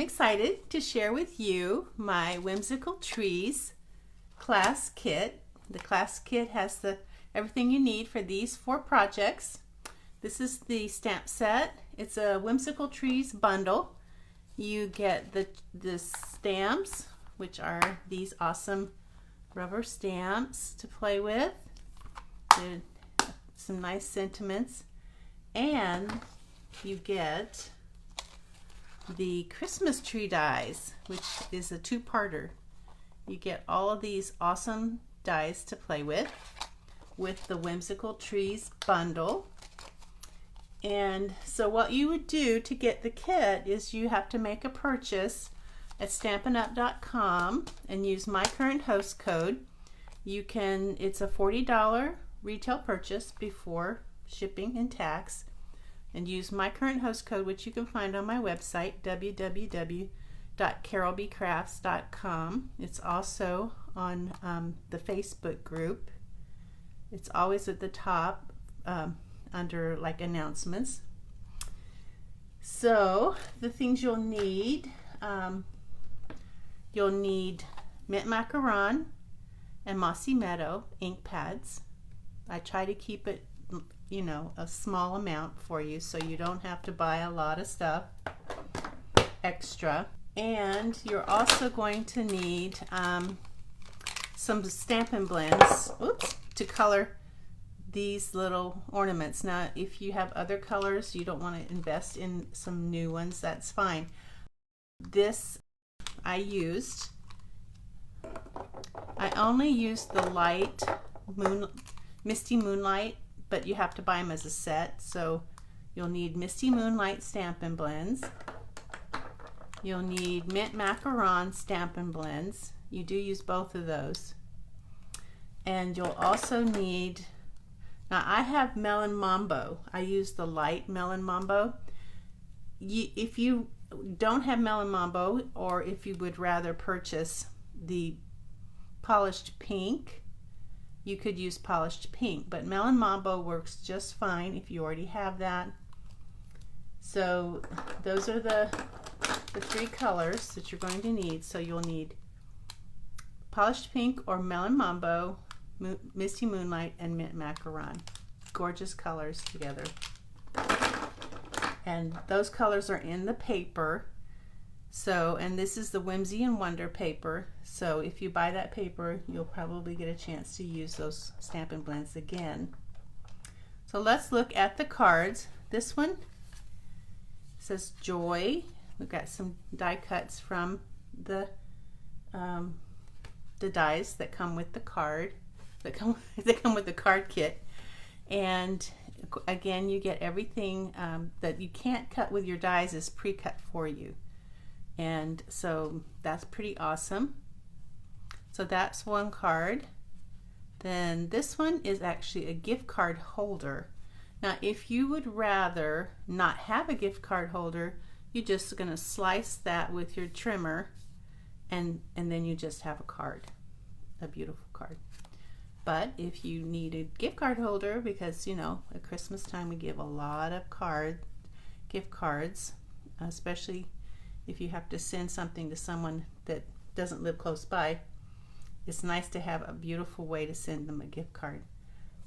excited to share with you my Whimsical Trees class kit. The class kit has everything you need for these 4 projects. This is the stamp set. It's a Whimsical Trees bundle. You get the stamps, which are these awesome rubber stamps to play with. They're some nice sentiments. And you get the Christmas tree dies, which is a 2-parter. You get all of these awesome dies to play with the Whimsical Trees bundle. And so what you would do to get the kit is you have to make a purchase at stampinup.com and use my current host code. It's a $40 retail purchase before shipping and tax, and use my current host code, which you can find on my website, www.carolbcrafts.com. It's also on the Facebook group. It's always at the top under like announcements. So the things you'll need mint macaron and mossy meadow ink pads. I try to keep it a small amount for you so you don't have to buy a lot of stuff extra. And you're also going to need some Stampin' blends to color these little ornaments. Now if you have other colors, you don't want to invest in some new ones, that's fine. This I only used the light Misty Moonlight, but you have to buy them as a set. So you'll need Misty Moonlight Stampin' blends. You'll need Mint Macaron Stampin' blends. You do use both of those. And you'll also need, now I have Melon Mambo. I use the light Melon Mambo. If you don't have Melon Mambo, or if you would rather purchase the polished pink, you could use polished pink, but Melon Mambo works just fine if you already have that. So those are the 3 colors that you're going to need. So you'll need polished pink or Melon Mambo, Misty Moonlight, and Mint Macaron. Gorgeous colors together. And those colors are in the paper. So, and this is the Whimsy and Wonder paper. So if you buy that paper, you'll probably get a chance to use those Stampin' blends again. So let's look at the cards. This one says Joy. We've got some die cuts from the dies that come with the card. They come with the card kit. And again, you get everything that you can't cut with your dies is pre-cut for you. And so that's pretty awesome. So that's one card. Then this one is actually a gift card holder. Now if you would rather not have a gift card holder, you're just going to slice that with your trimmer, and then you just have a card, a beautiful card. But if you need a gift card holder, because at Christmas time we give a lot of gift cards, especially if you have to send something to someone that doesn't live close by, it's nice to have a beautiful way to send them a gift card.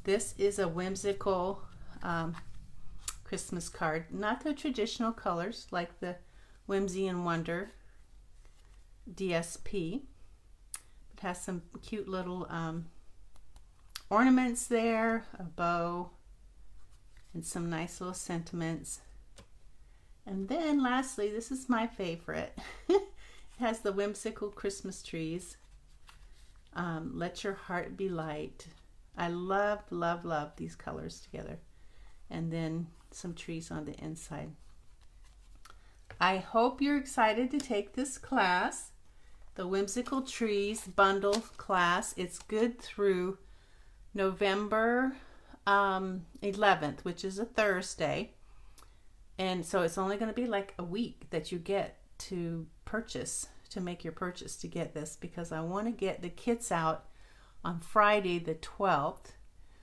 This is a whimsical Christmas card, not the traditional colors like the Whimsy and Wonder DSP. It has some cute little ornaments there, a bow, and some nice little sentiments. And then lastly, this is my favorite. It has the Whimsical Christmas trees. Let your heart be light. I love, love, love these colors together. And then some trees on the inside. I hope you're excited to take this class, the Whimsical Trees bundle class. It's good through November 11th, which is a Thursday. And so it's only going to be like a week that you get to make your purchase to get this, because I want to get the kits out on Friday the 12th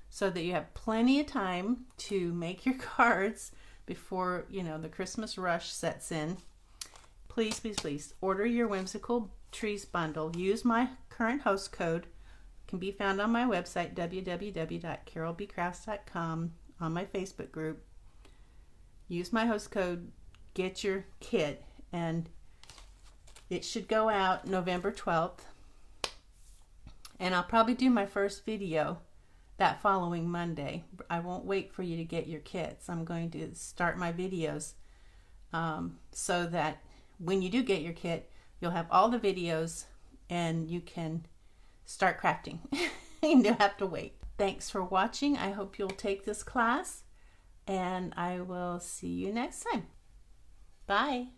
so that you have plenty of time to make your cards before the Christmas rush sets in. please, please, please order your Whimsical Trees bundle. Use my current host code. It can be found on my website, www.carolbcrafts.com, on my Facebook group. Use my host code, get your kit, and it should go out November 12th. And I'll probably do my first video that following Monday. I won't wait for you to get your kits. I'm going to start my videos so that when you do get your kit, you'll have all the videos and you can start crafting. You don't have to wait. Thanks for watching. I hope you'll take this class, and I will see you next time. Bye.